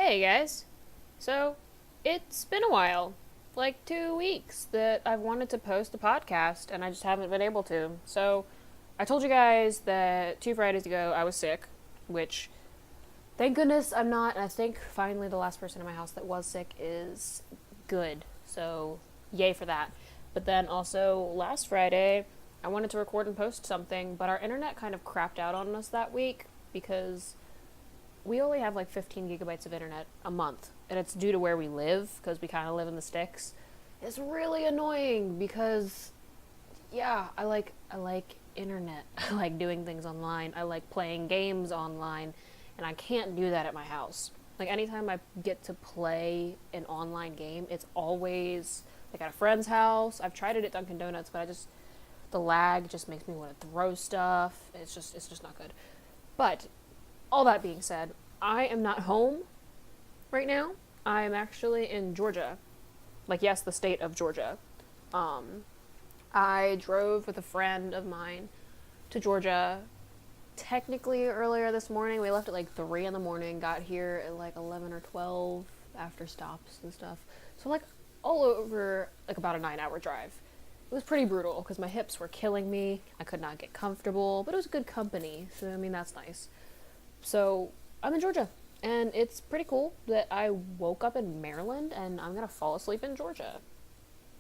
Hey guys. So, it's been a while. Like 2 weeks that I've wanted to post a podcast and I just haven't been able to. So, I told you guys that 2 Fridays ago I was sick, which thank goodness I'm not. And I think finally the last person in my house that was sick is good. So, yay for that. But then also last Friday, I wanted to record and post something, but our internet kind of crapped out on us that week because we only have like 15 gigabytes of internet a month, and it's due to where we live because we kind of live in the sticks. It's really annoying because, yeah, I like internet. I like doing things online. I like playing games online, and I can't do that at my house. Like anytime I get to play an online game, it's always like at a friend's house. I've tried it at Dunkin' Donuts, but the lag just makes me want to throw stuff. It's just not good. But all that being said, I am not home right now. I am actually in Georgia. Like, yes, the state of Georgia. Um, I drove with a friend of mine to Georgia technically earlier this morning. We left at like 3 in the morning, got here at like 11 or 12 after stops and stuff. So, like, all over, like, about a 9-hour drive. It was pretty brutal because my hips were killing me. I could not get comfortable, but it was good company. So, I mean, that's nice. So I'm in Georgia, and it's pretty cool that I woke up in Maryland and I'm gonna fall asleep in Georgia.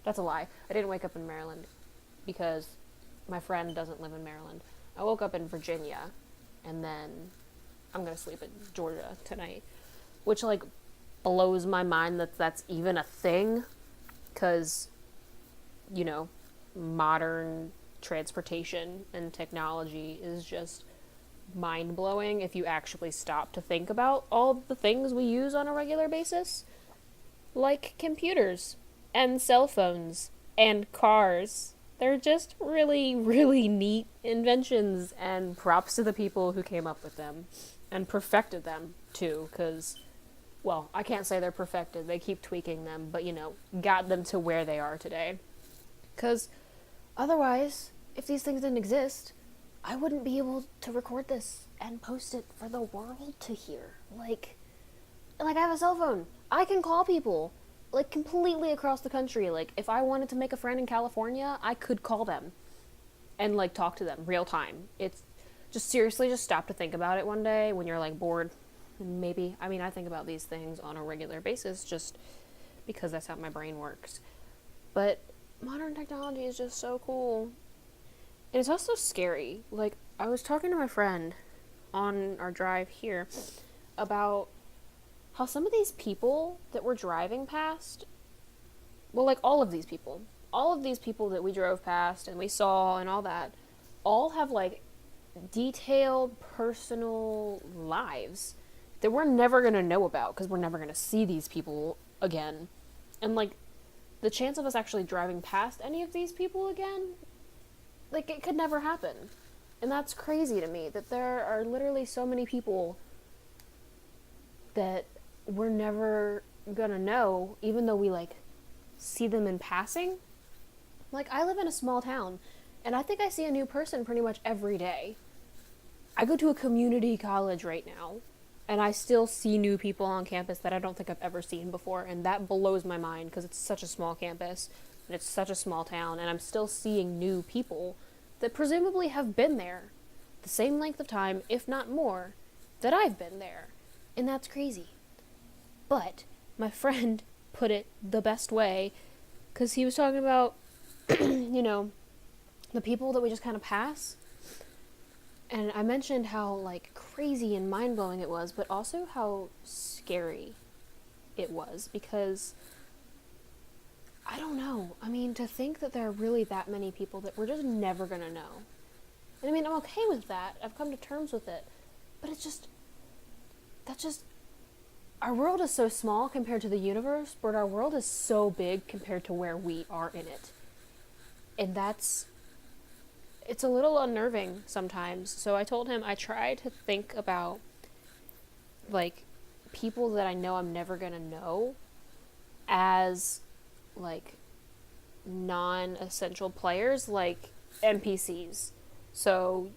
That's a lie. I didn't wake up in Maryland because my friend doesn't live in Maryland. I woke up in Virginia, and then I'm gonna sleep in Georgia tonight, which like blows my mind that that's even a thing, because you know, modern transportation and technology is just mind blowing if you actually stop to think about all the things we use on a regular basis, like computers and cell phones and cars. They're just really, really neat inventions, and props to the people who came up with them and perfected them too, because, well, I can't say they're perfected, they keep tweaking them, but got them to where they are today. Because otherwise, if these things didn't exist, I wouldn't be able to record this and post it for the world to hear. Like I have a cell phone. I can call people, like, completely across the country. Like, if I wanted to make a friend in California, I could call them and, like, talk to them real time. It's just, seriously, just stop to think about it one day when you're, like, bored. Maybe, I mean, I think about these things on a regular basis just because that's how my brain works. But modern technology is just so cool. And it's also scary. Like, I was talking to my friend on our drive here about how some of these people that we're driving past, well, like all of these people that we drove past and we saw and all that, all have, like, detailed personal lives that we're never going to know about because we're never going to see these people again. And, like, the chance of us actually driving past any of these people again, like, it could never happen. And that's crazy to me, that there are literally so many people that we're never gonna know, even though we, like, see them in passing. Like, I live in a small town, and I think I see a new person pretty much every day. I go to a community college right now, and I still see new people on campus that I don't think I've ever seen before, and that blows my mind because it's such a small campus, and it's such a small town, and I'm still seeing new people that presumably have been there the same length of time, if not more, that I've been there. And that's crazy. But my friend put it the best way, because he was talking about, the people that we just kind of pass. And I mentioned how, like, crazy and mind-blowing it was, but also how scary it was, because I don't know. I mean, to think that there are really that many people that we're just never gonna know. And I mean, I'm okay with that. I've come to terms with it. But our world is so small compared to the universe, but our world is so big compared to where we are in it. And it's a little unnerving sometimes. So I told him I try to think about, like, people that I know I'm never gonna know as, like, non-essential players, like NPCs. So,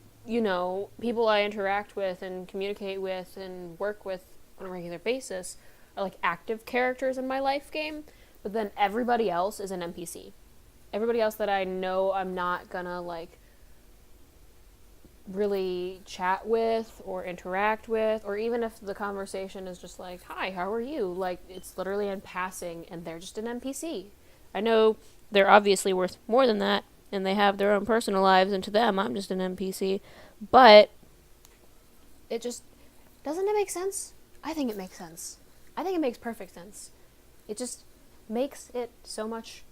people I interact with and communicate with and work with on a regular basis are like active characters in my life game, but then everybody else is an NPC. Everybody else that I know I'm not gonna like really chat with or interact with, or even if the conversation is just like, hi, how are you? Like, it's literally in passing and they're just an NPC. I know they're obviously worth more than that and they have their own personal lives, and to them, I'm just an NPC. But it just, doesn't it make sense? I think it makes sense. I think it makes perfect sense. It just makes it so much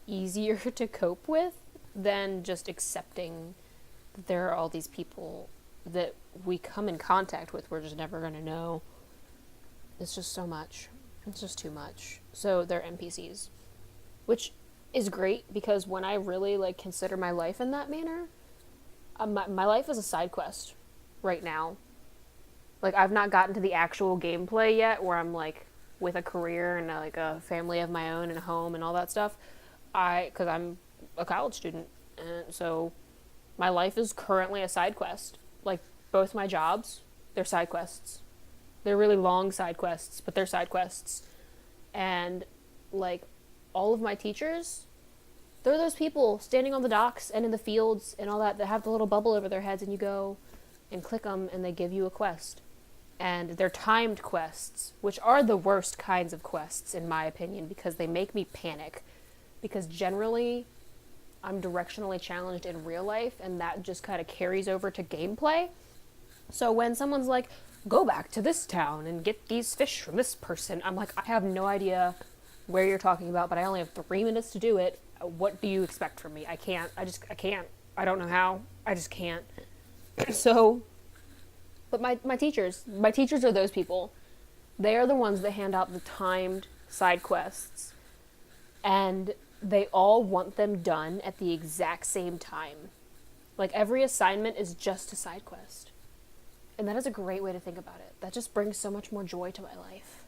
easier to cope with than just accepting that there are all these people that we come in contact with we're just never going to know. It's just so much. It's just too much. So they're NPCs, which is great because when I really like consider my life in that manner, my life is a side quest right now. Like, I've not gotten to the actual gameplay yet where I'm like with a career and like a family of my own and a home and all that stuff. Because I'm a college student, and so my life is currently a side quest. Like, both my jobs, they're side quests. They're really long side quests, but they're side quests. And like, all of my teachers, they're those people standing on the docks and in the fields and all that have the little bubble over their heads, and you go and click them and they give you a quest. And they're timed quests, which are the worst kinds of quests in my opinion, because they make me panic. Because generally, I'm directionally challenged in real life, and that just kind of carries over to gameplay. So when someone's like, go back to this town and get these fish from this person, I'm like, I have no idea where you're talking about, but I only have 3 minutes to do it. What do you expect from me? I can't. I can't. I don't know how. I just can't. So, but my teachers are those people. They are the ones that hand out the timed side quests, and they all want them done at the exact same time. Like, every assignment is just a side quest. And that is a great way to think about it. That just brings so much more joy to my life.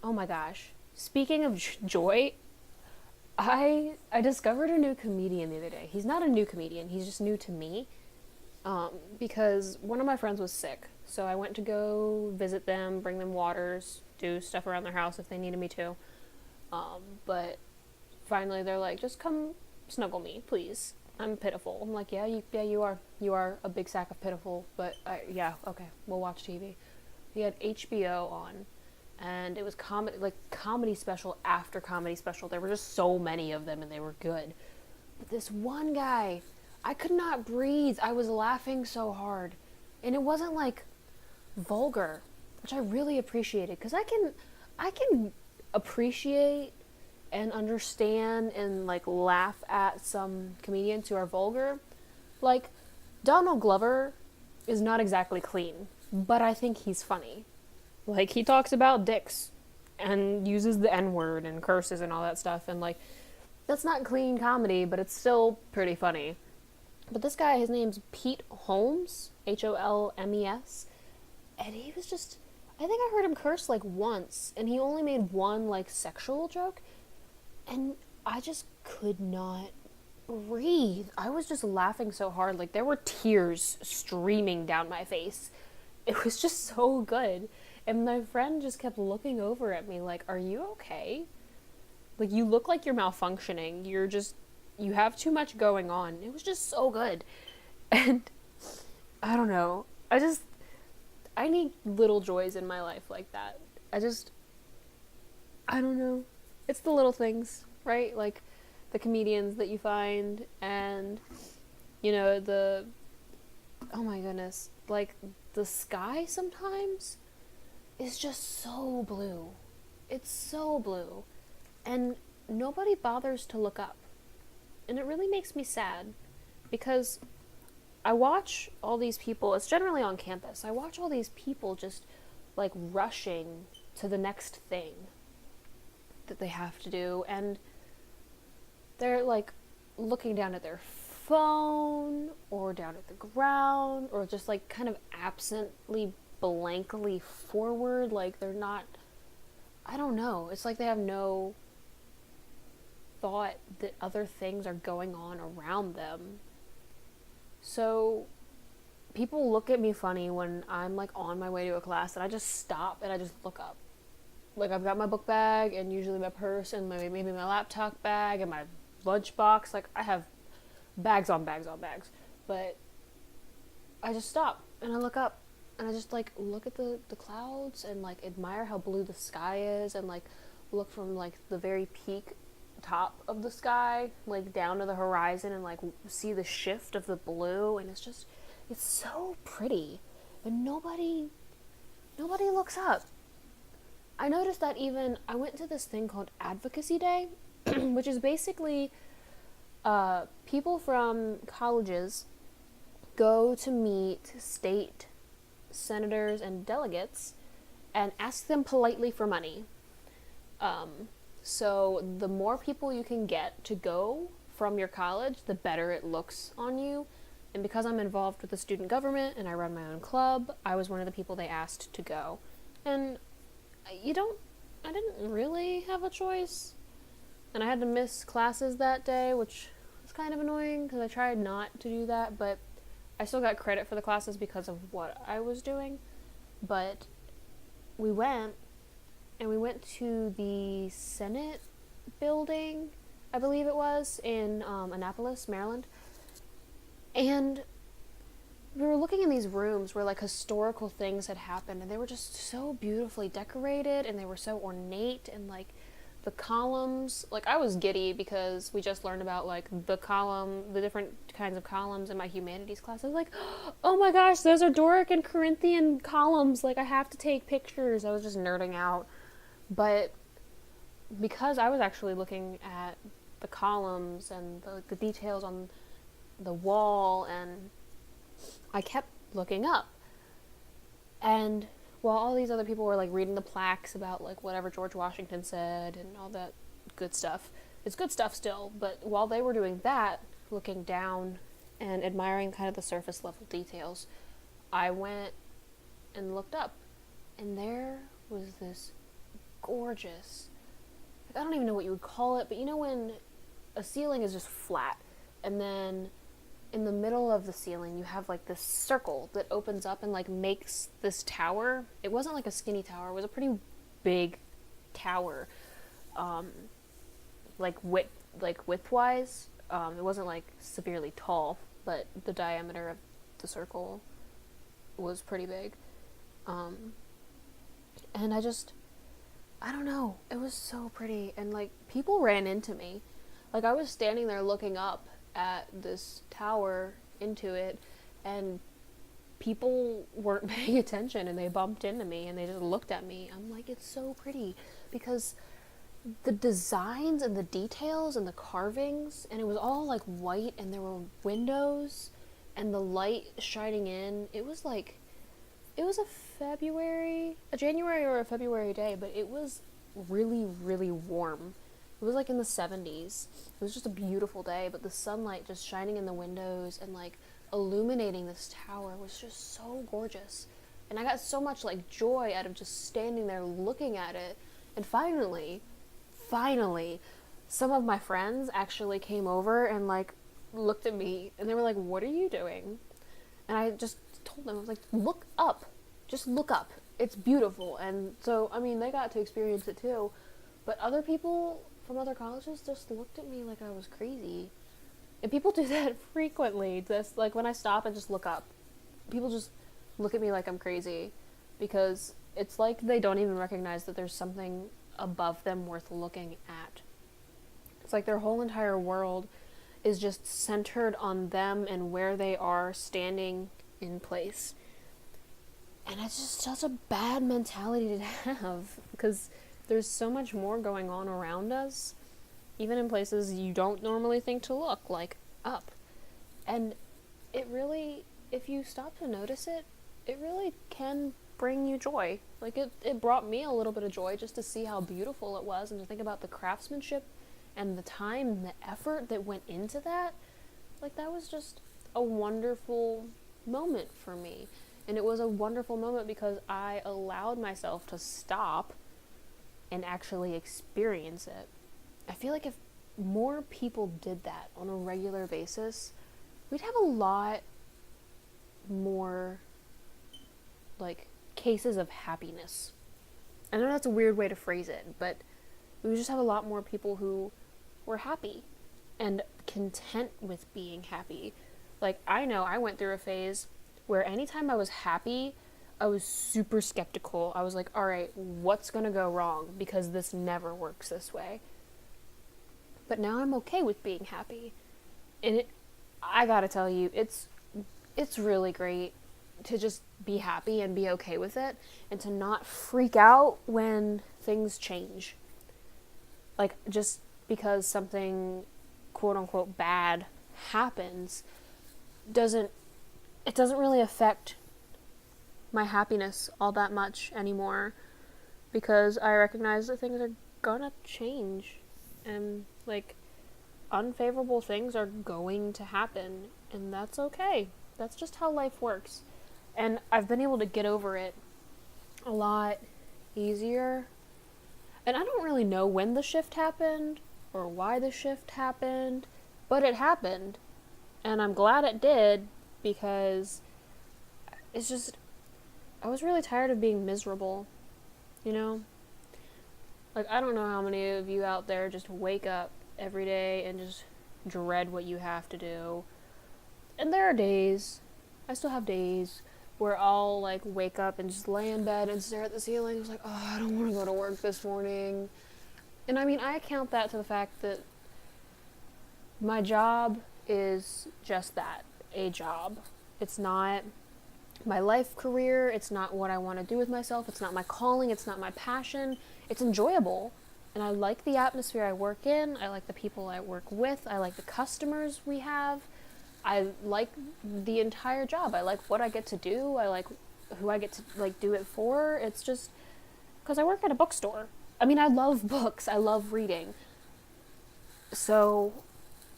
Oh my gosh. Speaking of joy, I discovered a new comedian the other day. He's not a new comedian, he's just new to me. Because one of my friends was sick. So I went to go visit them, bring them waters, do stuff around their house if they needed me to. But finally they're like, just come snuggle me, please. I'm pitiful. I'm like, yeah, you are. You are a big sack of pitiful, but yeah, okay, we'll watch TV. He had HBO on, and it was comedy special after comedy special. There were just so many of them, and they were good. But this one guy, I could not breathe. I was laughing so hard, and it wasn't like vulgar, which I really appreciated, because I can appreciate and understand and like laugh at some comedians who are vulgar. Like, Donald Glover is not exactly clean, but I think he's funny. Like, he talks about dicks and uses the N-word and curses and all that stuff, and like, that's not clean comedy, but it's still pretty funny. But this guy, his name's Pete Holmes, Holmes, and he was just, I think I heard him curse like once, and he only made one like sexual joke. And I just could not breathe. I was just laughing so hard. Like, there were tears streaming down my face. It was just so good. And my friend just kept looking over at me like, are you okay? Like, you look like you're malfunctioning. You have too much going on. It was just so good. And I don't know. I need little joys in my life like that. I don't know. It's the little things, right? Like the comedians that you find, and, you know, oh my goodness, like the sky sometimes is just so blue. It's so blue. And nobody bothers to look up. And it really makes me sad, because I watch all these people, it's generally on campus, I watch all these people just like rushing to the next thing that they have to do, and they're like looking down at their phone or down at the ground, or just like kind of absently, blankly forward, like they're not, I don't know, it's like they have no thought that other things are going on around them. So people look at me funny when I'm like on my way to a class and I just stop and I just look up. like I've got my book bag and usually my purse and maybe my laptop bag and my lunchbox. Like I have bags on bags on bags. But I just stop and I look up and I just like look at the clouds and like admire how blue the sky is and like look from like the very peak top of the sky like down to the horizon and like see the shift of the blue, and it's so pretty and nobody looks up. I noticed that even I went to this thing called Advocacy Day, which is basically people from colleges go to meet state senators and delegates and ask them politely for money. So the more people you can get to go from your college, the better it looks on you. And because I'm involved with the student government and I run my own club, I was one of the people they asked to go. And I didn't really have a choice. And I had to miss classes that day, which was kind of annoying because I tried not to do that, but I still got credit for the classes because of what I was doing. But we went to the Senate building, I believe it was, in Annapolis, Maryland. And we were looking in these rooms where like historical things had happened, and they were just so beautifully decorated and they were so ornate, and like the columns, like I was giddy because we just learned about like the different kinds of columns in my humanities class. I was like, oh my gosh, those are Doric and Corinthian columns, like I have to take pictures. I was just nerding out. But because I was actually looking at the columns and the details on the wall, and I kept looking up. And while all these other people were like reading the plaques about like whatever George Washington said and all that good stuff, it's good stuff still, but while they were doing that, looking down and admiring kind of the surface level details, I went and looked up, and there was this gorgeous, like, I don't even know what you would call it, but you know when a ceiling is just flat and then in the middle of the ceiling you have like this circle that opens up and like makes this tower. It wasn't like a skinny tower, it was a pretty big tower, widthwise. It wasn't like severely tall, but the diameter of the circle was pretty big. And I don't know, it was so pretty, and like people ran into me. Like I was standing there looking up at this tower into it, and people weren't paying attention and they bumped into me and they just looked at me. I'm like, it's so pretty because the designs and the details and the carvings, and it was all like white, and there were windows and the light shining in. It was a January or a February day, but it was really, really warm. It was like in the 70s. It was just a beautiful day, but the sunlight just shining in the windows and like illuminating this tower was just so gorgeous. And I got so much like joy out of just standing there looking at it. And finally, some of my friends actually came over and like looked at me and they were like, "What are you doing?" And I just told them, I was like, "Look up. Just look up. It's beautiful." And so, I mean, they got to experience it too. But other people from other colleges just looked at me like I was crazy. And people do that frequently. Just like when I stop and just look up, people just look at me like I'm crazy, because it's like they don't even recognize that there's something above them worth looking at. It's like their whole entire world is just centered on them and where they are standing in place. And it's just such a bad mentality to have, because there's so much more going on around us, even in places you don't normally think to look, like up. And it really, if you stop to notice it, it really can bring you joy. Like it brought me a little bit of joy just to see how beautiful it was, and to think about the craftsmanship and the time and the effort that went into that. Like that was just a wonderful moment for me. And it was a wonderful moment because I allowed myself to stop and actually experience it. I feel like if more people did that on a regular basis, we'd have a lot more like cases of happiness I know that's a weird way to phrase it, but we just have a lot more people who were happy and content with being happy. Like, I know I went through a phase where anytime I was happy, I was super skeptical. I was like, all right, what's going to go wrong? Because this never works this way. But now I'm okay with being happy. And I gotta tell you, it's really great to just be happy and be okay with it, and to not freak out when things change. Like, just because something quote unquote bad happens doesn't really affect my happiness all that much anymore, because I recognize that things are gonna change, and like, unfavorable things are going to happen, and that's okay. That's just how life works. And I've been able to get over it a lot easier. And I don't really know when the shift happened or why the shift happened, but it happened. And I'm glad it did, because it's just, I was really tired of being miserable, you know? Like, I don't know how many of you out there just wake up every day and just dread what you have to do. And there are days, I still have days, where I'll like wake up and just lay in bed and stare at the ceiling. I was like, oh, I don't want to go to work this morning. And I mean, I account that to the fact that my job is just that, a job. It's not my life career. It's not what I want to do with myself. It's not my calling. It's not my passion. It's enjoyable. And I like the atmosphere I work in. I like the people I work with. I like the customers we have. I like the entire job. I like what I get to do. I like who I get to like do it for. It's just because I work at a bookstore. I mean, I love books. I love reading. So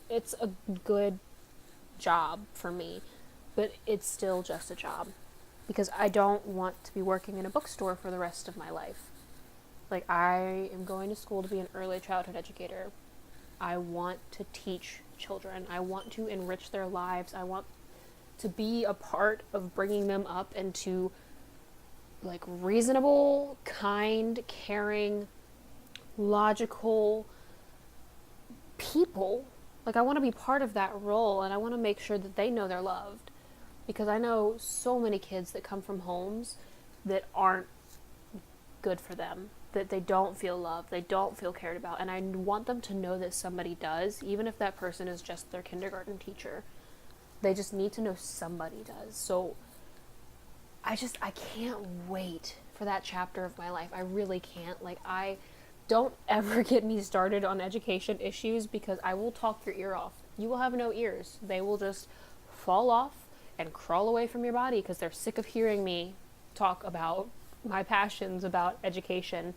it's a good job for me, but it's still just a job, because I don't want to be working in a bookstore for the rest of my life. Like, I am going to school to be an early childhood educator. I want to teach children. I want to enrich their lives. I want to be a part of bringing them up into like reasonable, kind, caring, logical people. Like, I want to be part of that role, and I want to make sure that they know they're loved, because I know so many kids that come from homes that aren't good for them, that they don't feel loved, they don't feel cared about, and I want them to know that somebody does, even if that person is just their kindergarten teacher. They just need to know somebody does. So I can't wait for that chapter of my life. I really can't. Like, I don't ever get me started on education issues, because I will talk your ear off. You will have no ears. They will just fall off and crawl away from your body, because they're sick of hearing me talk about my passions about education.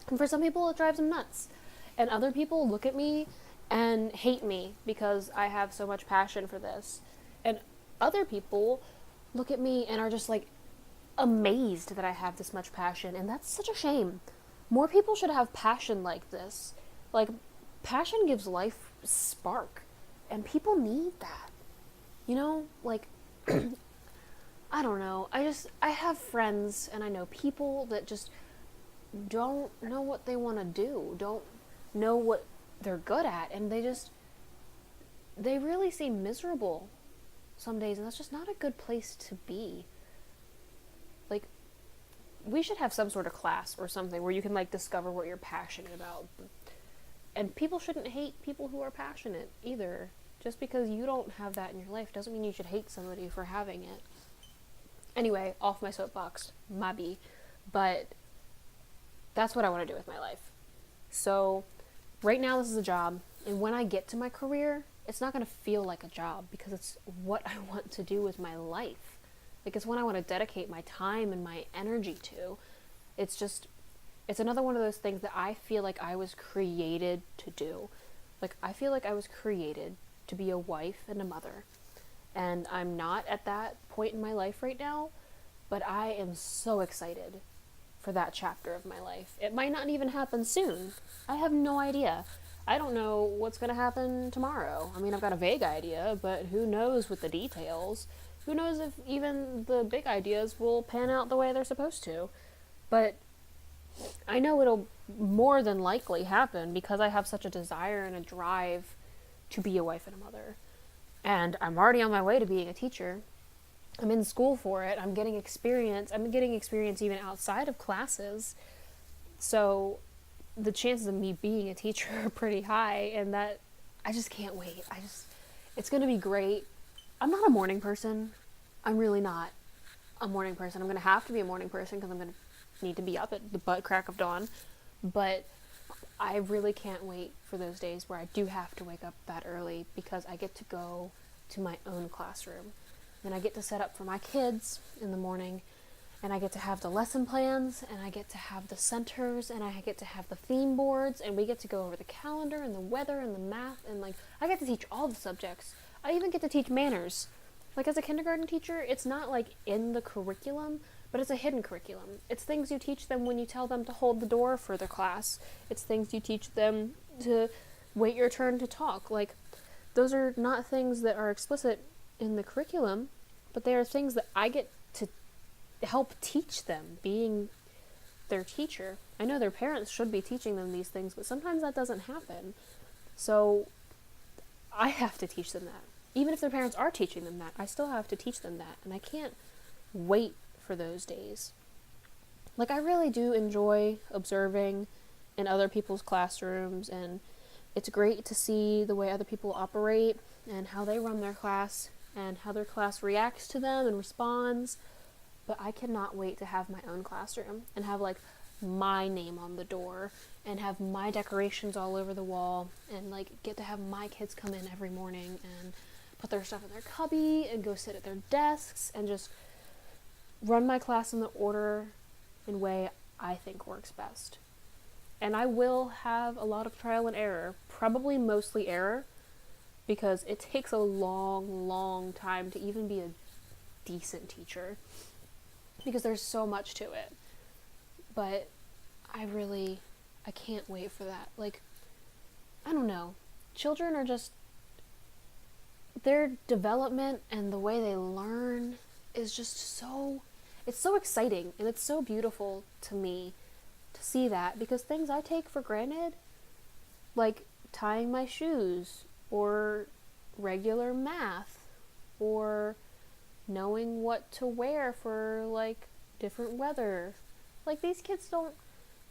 And for some people, it drives them nuts. And other people look at me and hate me because I have so much passion for this. And other people look at me and are just like amazed that I have this much passion. And that's such a shame. More people should have passion like this. Like, passion gives life spark. And people need that. You know, like, I don't know. I have friends and I know people that just don't know what they want to do, don't know what they're good at, and they really seem miserable some days, and that's just not a good place to be. Like, we should have some sort of class or something where you can like discover what you're passionate about. And people shouldn't hate people who are passionate either. Just because you don't have that in your life doesn't mean you should hate somebody for having it. Anyway, off my soapbox, maybe. But that's what I want to do with my life. So right now this is a job, and when I get to my career, it's not going to feel like a job, because it's what I want to do with my life. Like, it's what I want to dedicate my time and my energy to. It's another one of those things that I feel like I was created to do. Like, I feel like I was created to be a wife and a mother. And I'm not at that point in my life right now, but I am so excited for that chapter of my life. It might not even happen soon. I have no idea. I don't know what's going to happen tomorrow. I mean, I've got a vague idea, but who knows with the details? Who knows if even the big ideas will pan out the way they're supposed to? But I know it'll more than likely happen because I have such a desire and a drive to be a wife and a mother. And I'm already on my way to being a teacher. I'm in school for it. I'm getting experience. I'm getting experience even outside of classes. So the chances of me being a teacher are pretty high, and that I just can't wait. It's going to be great. I'm not a morning person. I'm really not a morning person. I'm going to have to be a morning person because I'm going to need to be up at the butt crack of dawn. But I really can't wait for those days where I do have to wake up that early because I get to go to my own classroom. And I get to set up for my kids in the morning, and I get to have the lesson plans, and I get to have the centers, and I get to have the theme boards, and we get to go over the calendar and the weather and the math, and like I get to teach all the subjects. I even get to teach manners. Like as a kindergarten teacher, it's not like in the curriculum, but it's a hidden curriculum. It's things you teach them when you tell them to hold the door for their class. It's things you teach them to wait your turn to talk. Like those are not things that are explicit in the curriculum, but they are things that I get to help teach them, being their teacher. I know their parents should be teaching them these things, but sometimes that doesn't happen. So I have to teach them that. Even if their parents are teaching them that, I still have to teach them that, and I can't wait for those days. Like I really do enjoy observing in other people's classrooms, and it's great to see the way other people operate and how they run their class and how their class reacts to them and responds. But I cannot wait to have my own classroom and have like my name on the door and have my decorations all over the wall and like get to have my kids come in every morning and put their stuff in their cubby and go sit at their desks and just run my class in the order and way I think works best. And I will have a lot of trial and error, probably mostly error, because it takes a long, long time to even be a decent teacher, because there's so much to it. But I can't wait for that. Like, I don't know. Children are just, their development and the way they learn is just it's so exciting, and it's so beautiful to me to see that, because things I take for granted, like tying my shoes, or regular math, or knowing what to wear for like different weather. Like these kids don't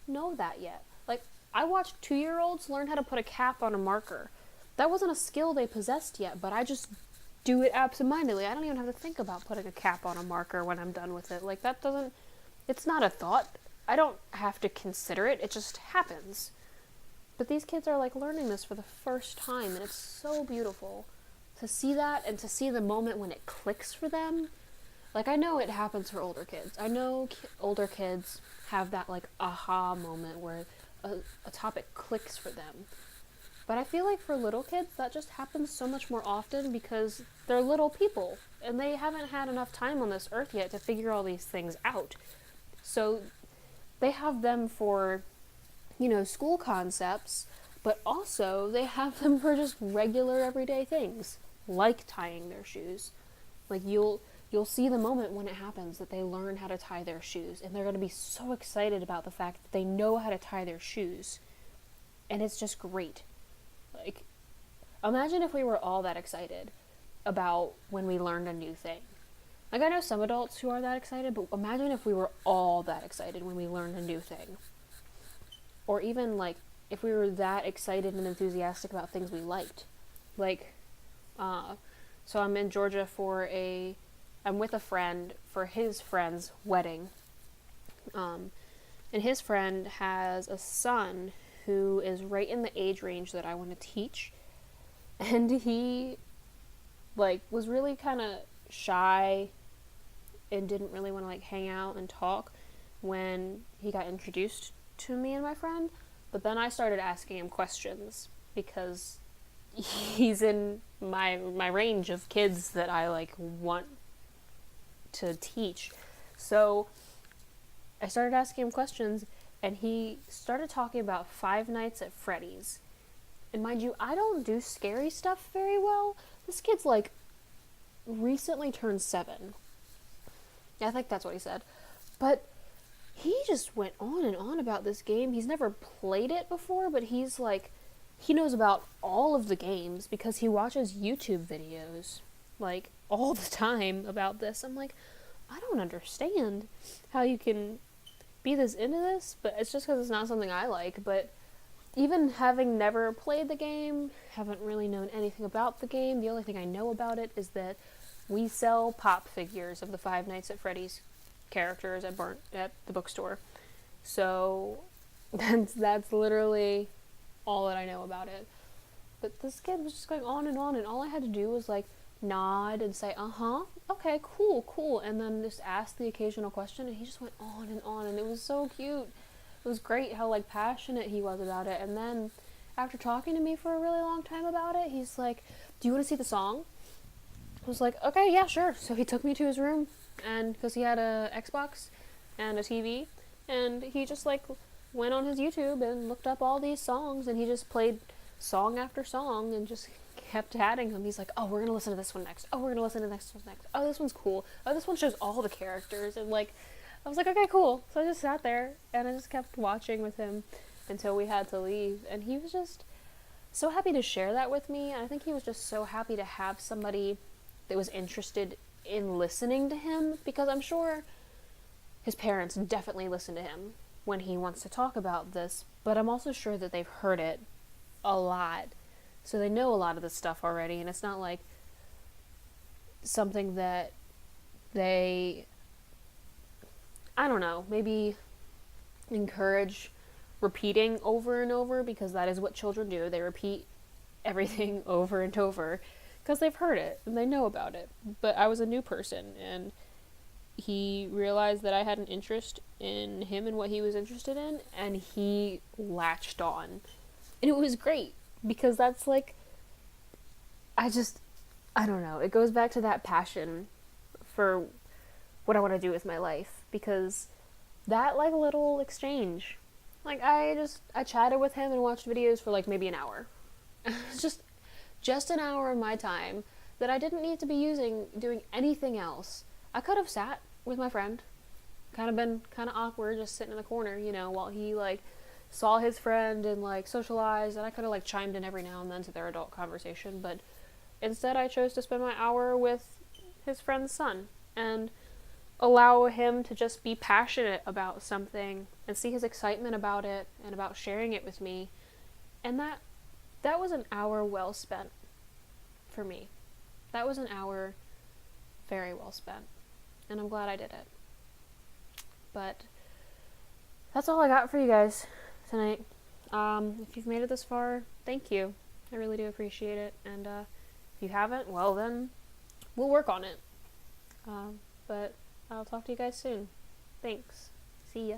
know that yet. Like I watched 2-year-olds learn how to put a cap on a marker. That wasn't a skill they possessed yet, but I just do it absentmindedly. I don't even have to think about putting a cap on a marker when I'm done with it. Like it's not a thought. I don't have to consider it. It just happens. But these kids are like learning this for the first time, and it's so beautiful to see that and to see the moment when it clicks for them. Like I know it happens for older kids. I know older kids have that like aha moment where a topic clicks for them. But I feel like for little kids that just happens so much more often because they're little people and they haven't had enough time on this earth yet to figure all these things out. So they have them for, school concepts, but also they have them for just regular everyday things, like tying their shoes. Like you'll see the moment when it happens that they learn how to tie their shoes, and they're going to be so excited about the fact that they know how to tie their shoes. And it's just great. Like, imagine if we were all that excited about when we learned a new thing. Like, I know some adults who are that excited, but imagine if we were all that excited when we learned a new thing. Or even, like, if we were that excited and enthusiastic about things we liked. Like, so I'm in Georgia I'm with a friend for his friend's wedding. And his friend has a son who is right in the age range that I want to teach. And he, was really kind of shy and didn't really want to, hang out and talk when he got introduced to me and my friend. But then I started asking him questions because he's in my range of kids that I, want to teach. So I started asking him questions, and he started talking about Five Nights at Freddy's. And mind you, I don't do scary stuff very well. This kid's, recently turned 7. Yeah, I think that's what he said. But he just went on and on about this game. He's never played it before, but he's like, he knows about all of the games because he watches YouTube videos, like, all the time about this. I'm like, I don't understand how you can be this into this, but it's just because it's not something I like. But even having never played the game, haven't really known anything about the game, the only thing I know about it is that we sell pop figures of the Five Nights at Freddy's characters at the bookstore. So that's literally all that I know about it. But this kid was just going on, and all I had to do was like nod and say, uh-huh, okay, cool, and then just ask the occasional question, and he just went on, and it was so cute. It was great how like passionate he was about it. And then after talking to me for a really long time about it, he's like, do you want to see the song? I was like, okay, yeah, sure. So he took me to his room, and because he had a Xbox and a TV, and he just like went on his YouTube and looked up all these songs, and he just played song after song and just kept adding them. He's like, oh, we're gonna listen to this one next. Oh, we're gonna listen to the next one next. Oh, this one's cool. Oh, this one shows all the characters. And like, I was like, okay, cool. So I just sat there and I just kept watching with him until we had to leave. And he was just so happy to share that with me. And I think he was just so happy to have somebody that was interested in listening to him, because I'm sure his parents definitely listen to him when he wants to talk about this, but I'm also sure that they've heard it a lot, so they know a lot of this stuff already, and it's not like something that they, I don't know, maybe encourage repeating over and over, because that is what children do. They repeat everything over and over because they've heard it and they know about it. But I was a new person, and he realized that I had an interest in him and what he was interested in, and he latched on. And it was great, because that's like, I don't know, it goes back to that passion for what I want to do with my life, because that like little exchange, like I chatted with him and watched videos for like maybe an hour. just an hour of my time that I didn't need to be using doing anything else. I could have sat with my friend, been kind of awkward, just sitting in the corner, while he like saw his friend and like socialized, and I could have like chimed in every now and then to their adult conversation, but instead I chose to spend my hour with his friend's son and allow him to just be passionate about something and see his excitement about it and about sharing it with me. And that was an hour well spent for me. That was an hour very well spent, and I'm glad I did it. But that's all I got for you guys tonight. If you've made it this far, thank you. I really do appreciate it. And if you haven't, well then, we'll work on it. But I'll talk to you guys soon. Thanks. See ya.